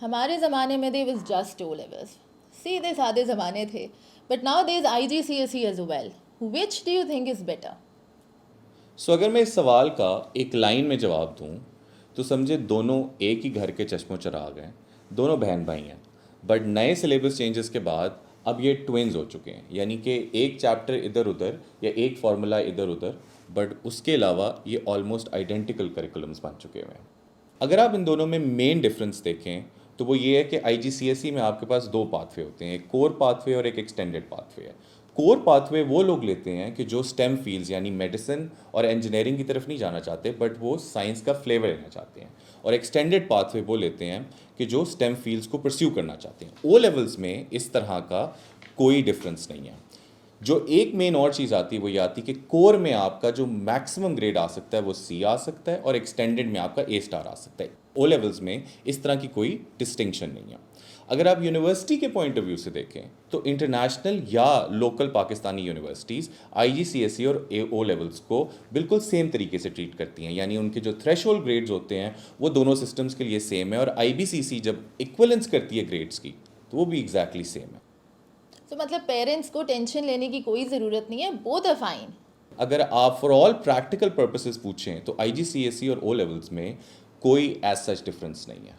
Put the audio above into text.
हमारे ज़माने में दे was just O levels. सीधे साधे ज़माने थे. But now there is IGCSE as well. Which do you think is better? अगर मैं इस सवाल का एक लाइन में जवाब दूं तो समझे दोनों एक ही घर के चश्मो चिराग हैं, दोनों बहन भाई हैं, बट नए सिलेबस चेंजेस के बाद अब ये ट्विन्स हो चुके हैं, यानी कि एक चैप्टर इधर उधर या एक फार्मूला इधर उधर, बट उसके अलावा ये ऑलमोस्ट आइडेंटिकल करिकुलम्स बन चुके हुए हैं। अगर आप इन दोनों में मेन डिफरेंस देखें तो वो ये है कि IGCSE में आपके पास दो पाथवे होते हैं, एक कोर पाथवे और एक एक्सटेंडेड पाथवे है। कोर पाथवे वो लोग लेते हैं कि जो स्टेम फील्ड्स यानी मेडिसिन और इंजीनियरिंग की तरफ नहीं जाना चाहते, बट वो साइंस का फ्लेवर लेना चाहते हैं। और एक्सटेंडेड पाथवे वो लेते हैं कि जो स्टेम फील्ड्स को परस्यू करना चाहते हैं। ओ लेवल्स में इस तरह का कोई डिफरेंस नहीं है। जो एक मेन और चीज़ आती है वो ये आती है कि कोर में आपका जो मैक्सिमम ग्रेड आ सकता है वो C आ सकता है और एक्सटेंडेड में आपका A स्टार आ सकता है। ओ लेवल्स में इस तरह की कोई डिस्टिंक्शन नहीं है। अगर आप यूनिवर्सिटी के पॉइंट ऑफ व्यू से देखें तो इंटरनेशनल या लोकल पाकिस्तानी यूनिवर्सिटीज़ IGCSE और ओ लेवल्स को बिल्कुल सेम तरीके से ट्रीट करती हैं, यानी उनके जो थ्रेशोल्ड ग्रेड्स होते हैं वो दोनों सिस्टम्स के लिए सेम है, और IBCC जब इक्वलेंस करती है ग्रेड्स की तो वो भी एग्जैक्टली सेम है। तो मतलब पेरेंट्स को टेंशन लेने की कोई ज़रूरत नहीं है, बोथ आर फाइन. अगर आप फॉर ऑल प्रैक्टिकल पर्पसेस पूछें तो IGCSE और ओ लेवल्स में कोई एज सच डिफरेंस नहीं है।